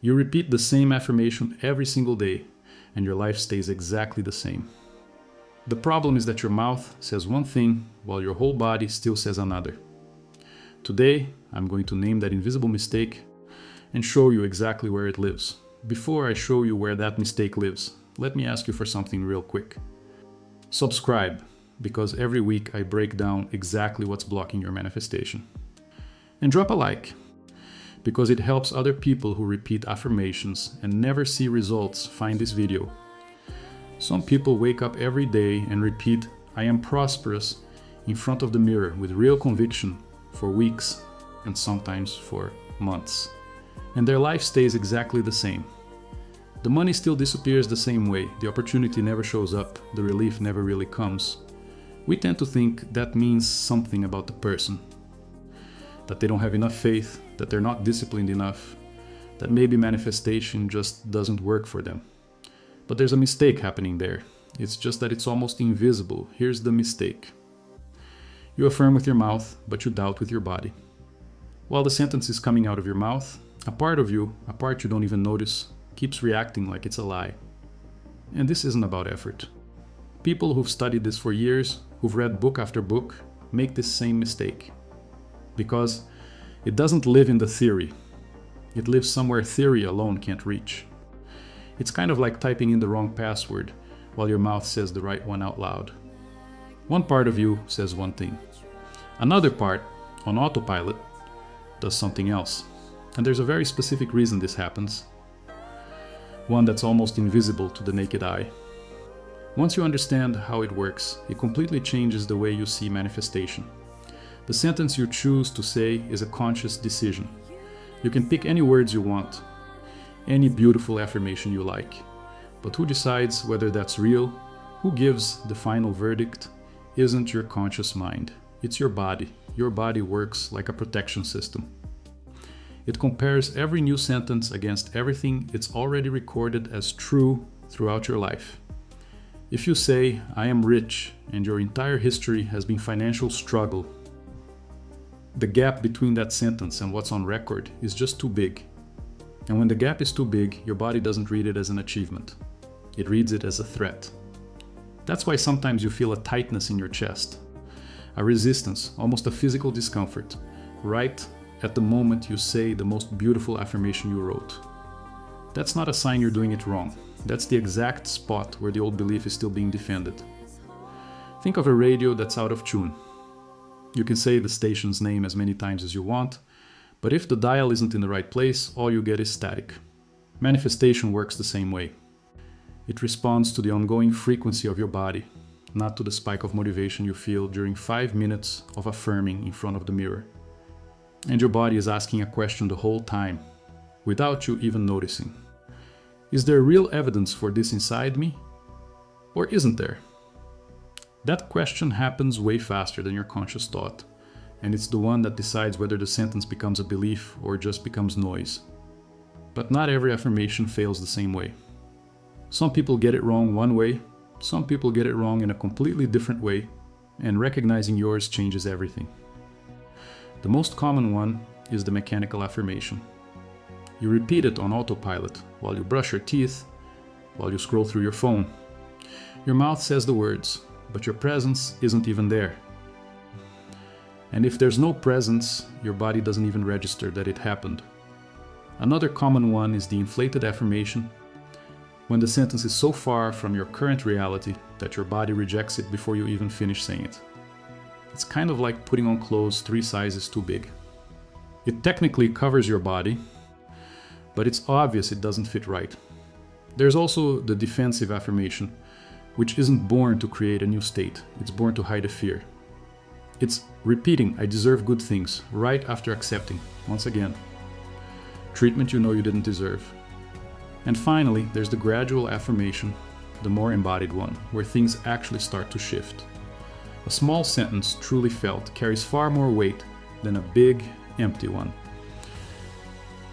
You repeat the same affirmation every single day, and your life stays exactly the same. The problem is that your mouth says one thing while your whole body still says another. Today, I'm going to name that invisible mistake and show you exactly where it lives. Before I show you where that mistake lives, let me ask you for something real quick. Subscribe, because every week I break down exactly what's blocking your manifestation. And drop a like, because it helps other people who repeat affirmations and never see results find this video. Some people wake up every day and repeat, "I am prosperous," in front of the mirror with real conviction for weeks and sometimes for months. And their life stays exactly the same. The money still disappears the same way, the opportunity never shows up, the relief never really comes. We tend to think that means something about the person. That they don't have enough faith, that they're not disciplined enough, that maybe manifestation just doesn't work for them. But there's a mistake happening there. It's just that it's almost invisible. Here's the mistake. You affirm with your mouth, but you doubt with your body. While the sentence is coming out of your mouth, a part of you, a part you don't even notice, keeps reacting like it's a lie. And this isn't about effort. People who've studied this for years, who've read book after book, make this same mistake. Because it doesn't live in the theory. It lives somewhere theory alone can't reach. It's kind of like typing in the wrong password while your mouth says the right one out loud. One part of you says one thing. Another part, on autopilot, does something else. And there's a very specific reason this happens. One that's almost invisible to the naked eye. Once you understand how it works, it completely changes the way you see manifestation. The sentence you choose to say is a conscious decision. You can pick any words you want, any beautiful affirmation you like. But who decides whether that's real, who gives the final verdict, isn't your conscious mind. It's your body. Your body works like a protection system. It compares every new sentence against everything it's already recorded as true throughout your life. If you say, "I am rich," and your entire history has been financial struggle, the gap between that sentence and what's on record is just too big. And when the gap is too big, your body doesn't read it as an achievement. It reads it as a threat. That's why sometimes you feel a tightness in your chest, a resistance, almost a physical discomfort, right at the moment you say the most beautiful affirmation you wrote. That's not a sign you're doing it wrong. That's the exact spot where the old belief is still being defended. Think of a radio that's out of tune. You can say the station's name as many times as you want, but if the dial isn't in the right place, all you get is static. Manifestation works the same way. It responds to the ongoing frequency of your body, not to the spike of motivation you feel during 5 minutes of affirming in front of the mirror. And your body is asking a question the whole time, without you even noticing. Is there real evidence for this inside me? Or isn't there? That question happens way faster than your conscious thought, and it's the one that decides whether the sentence becomes a belief or just becomes noise. But not every affirmation fails the same way. Some people get it wrong one way, some people get it wrong in a completely different way, and recognizing yours changes everything. The most common one is the mechanical affirmation. You repeat it on autopilot while you brush your teeth, while you scroll through your phone. Your mouth says the words, but your presence isn't even there. And if there's no presence, your body doesn't even register that it happened. Another common one is the inflated affirmation, when the sentence is so far from your current reality that your body rejects it before you even finish saying it. It's kind of like putting on clothes 3 sizes too big. It technically covers your body, but it's obvious it doesn't fit right. There's also the defensive affirmation, which isn't born to create a new state, it's born to hide a fear. It's repeating, "I deserve good things," right after accepting, once again, treatment you know you didn't deserve. And finally, there's the gradual affirmation, the more embodied one, where things actually start to shift. A small sentence, truly felt, carries far more weight than a big, empty one.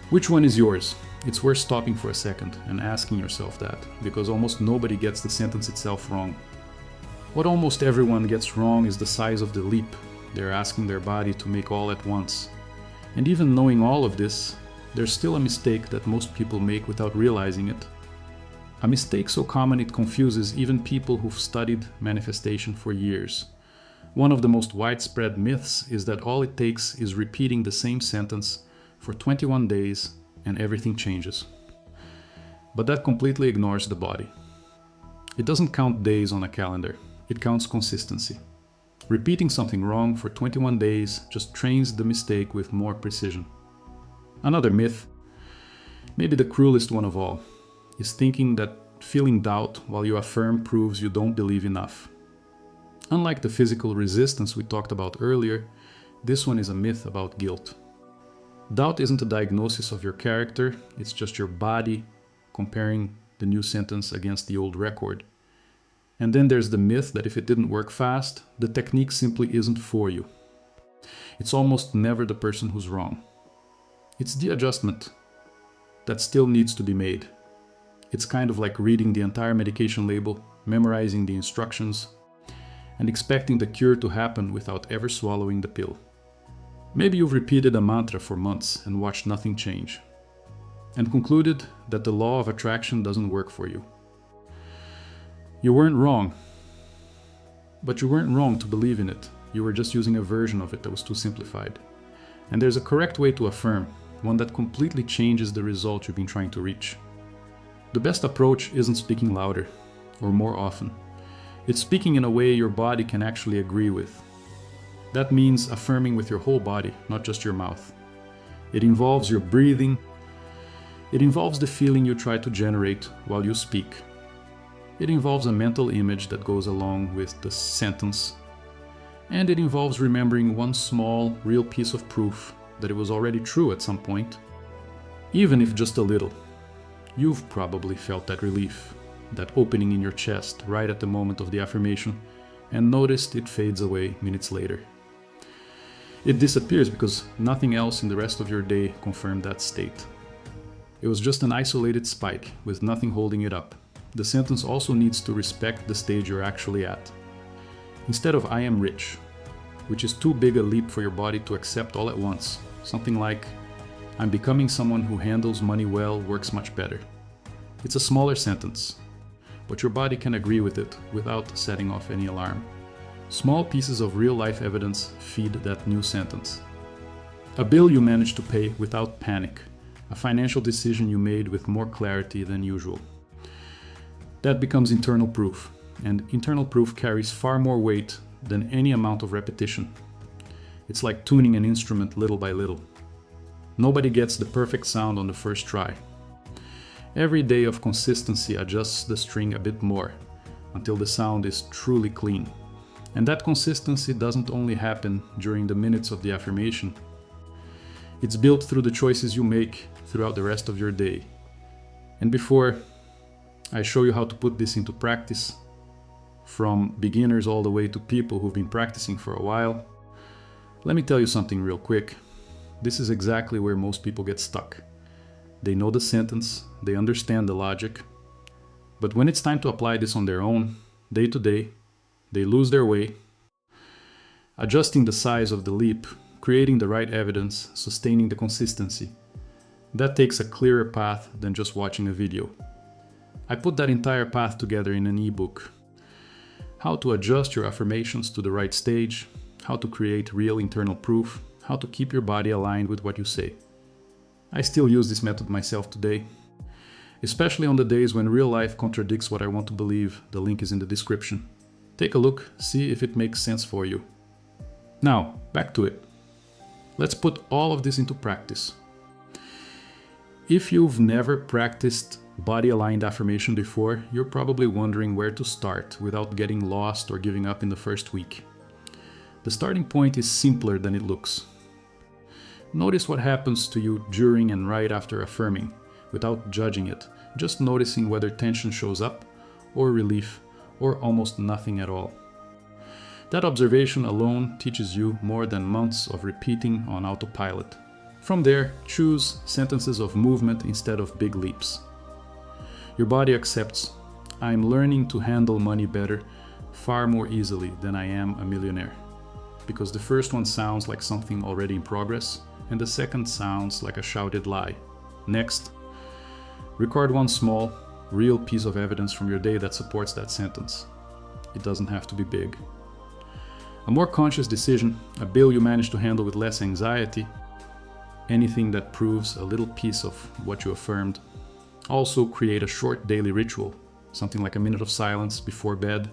Which one is yours? It's worth stopping for a second and asking yourself that, because almost nobody gets the sentence itself wrong. What almost everyone gets wrong is the size of the leap they're asking their body to make all at once. And even knowing all of this, there's still a mistake that most people make without realizing it. A mistake so common it confuses even people who've studied manifestation for years. One of the most widespread myths is that all it takes is repeating the same sentence for 21 days and everything changes. But that completely ignores the body. It doesn't count days on a calendar, it counts consistency. Repeating something wrong for 21 days just trains the mistake with more precision. Another myth, maybe the cruelest one of all, is thinking that feeling doubt while you affirm proves you don't believe enough. Unlike the physical resistance we talked about earlier, this one is a myth about guilt. Doubt isn't a diagnosis of your character, it's just your body comparing the new sentence against the old record. And then there's the myth that if it didn't work fast, the technique simply isn't for you. It's almost never the person who's wrong. It's the adjustment that still needs to be made. It's kind of like reading the entire medication label, memorizing the instructions, and expecting the cure to happen without ever swallowing the pill. Maybe you've repeated a mantra for months and watched nothing change, and concluded that the law of attraction doesn't work for you. You weren't wrong, but you weren't wrong to believe in it. You were just using a version of it that was too simplified. And there's a correct way to affirm, one that completely changes the result you've been trying to reach. The best approach isn't speaking louder or more often. It's speaking in a way your body can actually agree with. That means affirming with your whole body, not just your mouth. It involves your breathing. It involves the feeling you try to generate while you speak. It involves a mental image that goes along with the sentence. And it involves remembering one small, real piece of proof that it was already true at some point, even if just a little. You've probably felt that relief, that opening in your chest right at the moment of the affirmation, and noticed it fades away minutes later. It disappears because nothing else in the rest of your day confirmed that state. It was just an isolated spike with nothing holding it up. The sentence also needs to respect the stage you're actually at. Instead of "I am rich," which is too big a leap for your body to accept all at once, something like "I'm becoming someone who handles money well, works much better." It's a smaller sentence, but your body can agree with it without setting off any alarm. Small pieces of real-life evidence feed that new sentence. A bill you managed to pay without panic, a financial decision you made with more clarity than usual. That becomes internal proof, and internal proof carries far more weight than any amount of repetition. It's like tuning an instrument little by little. Nobody gets the perfect sound on the first try. Every day of consistency adjusts the string a bit more until the sound is truly clean. And that consistency doesn't only happen during the minutes of the affirmation. It's built through the choices you make throughout the rest of your day. And before I show you how to put this into practice, from beginners all the way to people who've been practicing for a while, let me tell you something real quick. This is exactly where most people get stuck. They know the sentence, they understand the logic, but when it's time to apply this on their own, day to day, they lose their way. Adjusting the size of the leap, creating the right evidence, sustaining the consistency. That takes a clearer path than just watching a video. I put that entire path together in an ebook. How to adjust your affirmations to the right stage, how to create real internal proof, how to keep your body aligned with what you say. I still use this method myself today, especially on the days when real life contradicts what I want to believe. The link is in the description. Take a look, see if it makes sense for you. Now, back to it. Let's put all of this into practice. If you've never practiced body-aligned affirmation before, you're probably wondering where to start without getting lost or giving up in the first week. The starting point is simpler than it looks. Notice what happens to you during and right after affirming, without judging it, just noticing whether tension shows up, or relief, or almost nothing at all. That observation alone teaches you more than months of repeating on autopilot. From there, choose sentences of movement instead of big leaps. Your body accepts, "I'm learning to handle money better far more easily than I am a millionaire." Because the first one sounds like something already in progress, and the second sounds like a shouted lie. Next, record one small, real piece of evidence from your day that supports that sentence. It doesn't have to be big. A more conscious decision, a bill you manage to handle with less anxiety, anything that proves a little piece of what you affirmed. Also create a short daily ritual, something like a minute of silence before bed,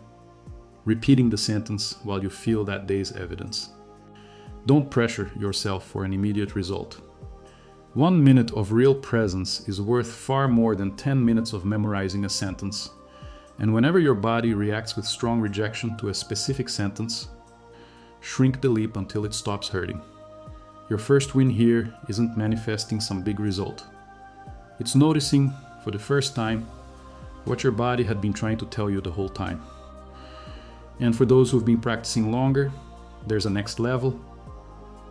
repeating the sentence while you feel that day's evidence. Don't pressure yourself for an immediate result. 1 minute of real presence is worth far more than 10 minutes of memorizing a sentence. And whenever your body reacts with strong rejection to a specific sentence, shrink the leap until it stops hurting. Your first win here isn't manifesting some big result. It's noticing, for the first time, what your body had been trying to tell you the whole time. And for those who've been practicing longer, there's a next level,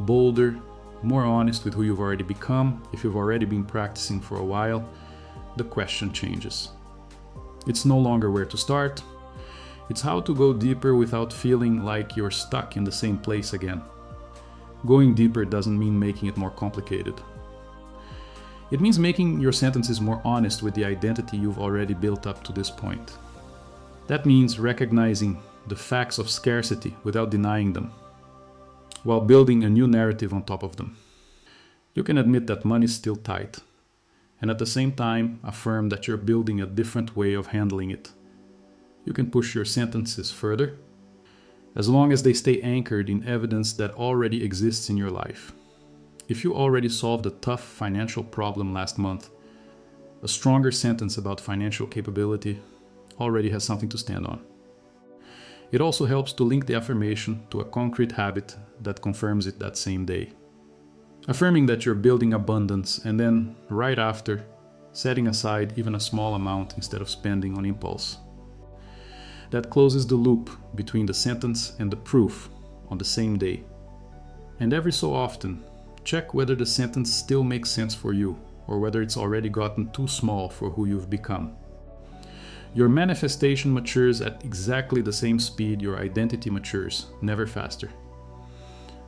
bolder, more honest with who you've already become. If you've already been practicing for a while, the question changes. It's no longer where to start. It's how to go deeper without feeling like you're stuck in the same place again. Going deeper doesn't mean making it more complicated. It means making your sentences more honest with the identity you've already built up to this point. That means recognizing the facts of scarcity without denying them, while building a new narrative on top of them. You can admit that money's still tight, and at the same time affirm that you're building a different way of handling it. You can push your sentences further, as long as they stay anchored in evidence that already exists in your life. If you already solved a tough financial problem last month, a stronger sentence about financial capability already has something to stand on. It also helps to link the affirmation to a concrete habit that confirms it that same day. Affirming that you're building abundance and then, right after, setting aside even a small amount instead of spending on impulse. That closes the loop between the sentence and the proof on the same day. And every so often, check whether the sentence still makes sense for you or whether it's already gotten too small for who you've become. Your manifestation matures at exactly the same speed your identity matures, never faster.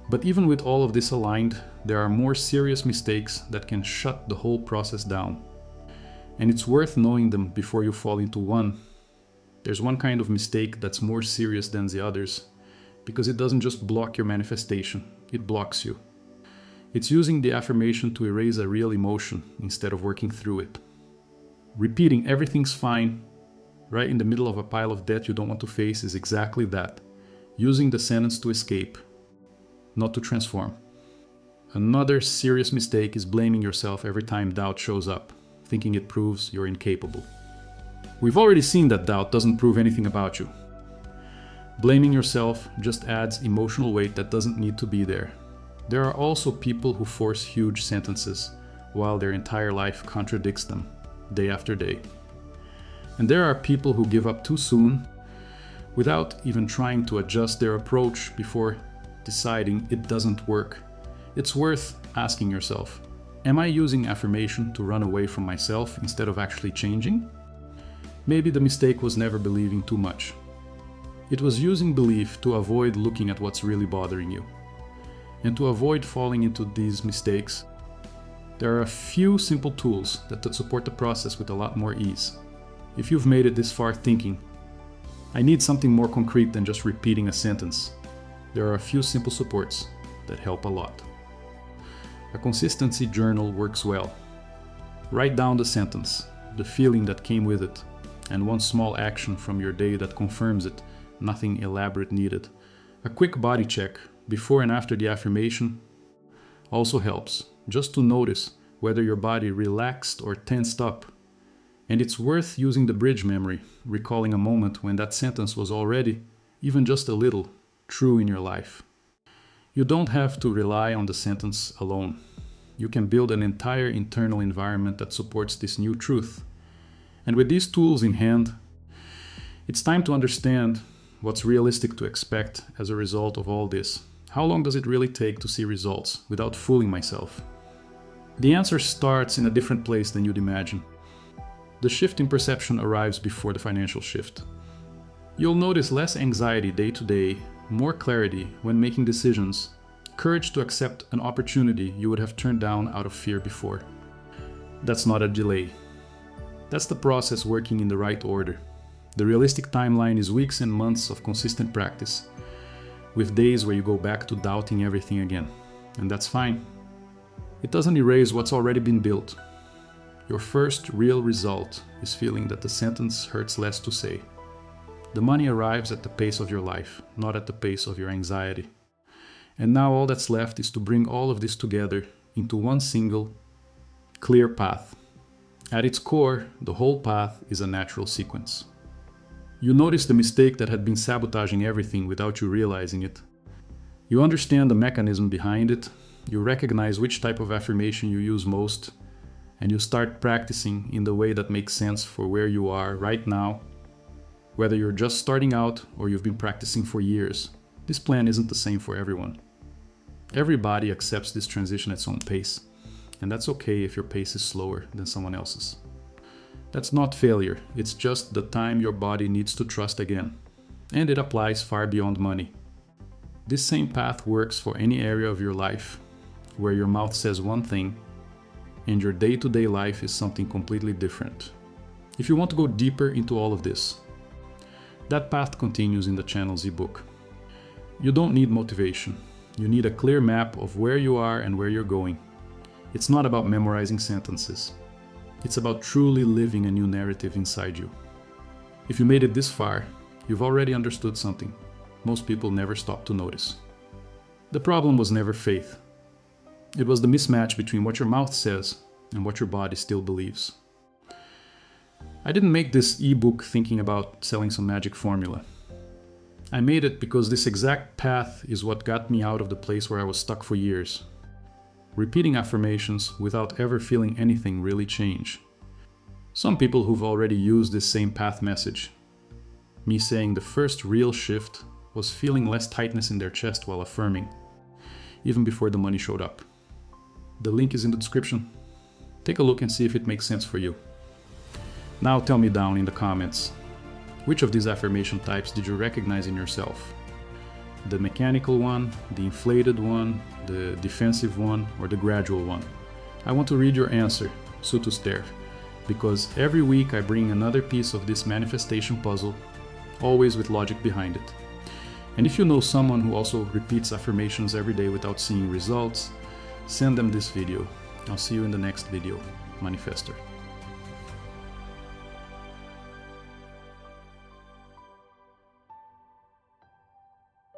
But even with all of this aligned, there are more serious mistakes that can shut the whole process down. And it's worth knowing them before you fall into one. There's one kind of mistake that's more serious than the others, because it doesn't just block your manifestation, it blocks you. It's using the affirmation to erase a real emotion instead of working through it. Repeating everything's fine right in the middle of a pile of debt you don't want to face is exactly that, using the sentence to escape, not to transform. Another serious mistake is blaming yourself every time doubt shows up, thinking it proves you're incapable. We've already seen that doubt doesn't prove anything about you. Blaming yourself just adds emotional weight that doesn't need to be there. There are also people who force huge sentences while their entire life contradicts them, day after day. And there are people who give up too soon without even trying to adjust their approach before deciding it doesn't work. It's worth asking yourself, am I using affirmation to run away from myself instead of actually changing? Maybe the mistake was never believing too much. It was using belief to avoid looking at what's really bothering you. And to avoid falling into these mistakes, there are a few simple tools that support the process with a lot more ease. If you've made it this far thinking, I need something more concrete than just repeating a sentence, there are a few simple supports that help a lot. A consistency journal works well. Write down the sentence, the feeling that came with it, and one small action from your day that confirms it, nothing elaborate needed. A quick body check before and after the affirmation also helps, just to notice whether your body relaxed or tensed up. And it's worth using the bridge memory, recalling a moment when that sentence was already, even just a little, true in your life. You don't have to rely on the sentence alone. You can build an entire internal environment that supports this new truth. And with these tools in hand, it's time to understand what's realistic to expect as a result of all this. How long does it really take to see results without fooling myself? The answer starts in a different place than you'd imagine. The shift in perception arrives before the financial shift. You'll notice less anxiety day to day, more clarity when making decisions, Courage to accept an opportunity you would have turned down out of fear before. That's not a delay. That's the process working in the right order. The realistic timeline is weeks and months of consistent practice, with days where you go back to doubting everything again. And that's fine. It doesn't erase what's already been built. Your first real result is feeling that the sentence hurts less to say. The money arrives at the pace of your life, not at the pace of your anxiety. And now all that's left is to bring all of this together into one single, clear path. At its core, the whole path is a natural sequence. You notice the mistake that had been sabotaging everything without you realizing it. You understand the mechanism behind it, you recognize which type of affirmation you use most, and you start practicing in the way that makes sense for where you are right now. Whether you're just starting out or you've been practicing for years, this plan isn't the same for everyone. Everybody accepts this transition at its own pace, and that's okay if your pace is slower than someone else's. That's not failure, it's just the time your body needs to trust again, and it applies far beyond money. This same path works for any area of your life where your mouth says one thing and your day-to-day life is something completely different. If you want to go deeper into all of this, that path continues in the channel's ebook. You don't need motivation. You need a clear map of where you are and where you're going. It's not about memorizing sentences. It's about truly living a new narrative inside you. If you made it this far, you've already understood something most people never stop to notice. The problem was never faith. It was the mismatch between what your mouth says and what your body still believes. I didn't make this ebook thinking about selling some magic formula. I made it because this exact path is what got me out of the place where I was stuck for years. Repeating affirmations without ever feeling anything really change. Some people who've already used this same path message. Me saying the first real shift was feeling less tightness in their chest while affirming, even before the money showed up. The link is in the description. Take a look and see if it makes sense for you. Now tell me down in the comments, which of these affirmation types did you recognize in yourself? The mechanical one, the inflated one, the defensive one, or the gradual one? I want to read your answer, so to stare, because every week I bring another piece of this manifestation puzzle, always with logic behind it. And if you know someone who also repeats affirmations every day without seeing results, send them this video. I'll see you in the next video, Manifester.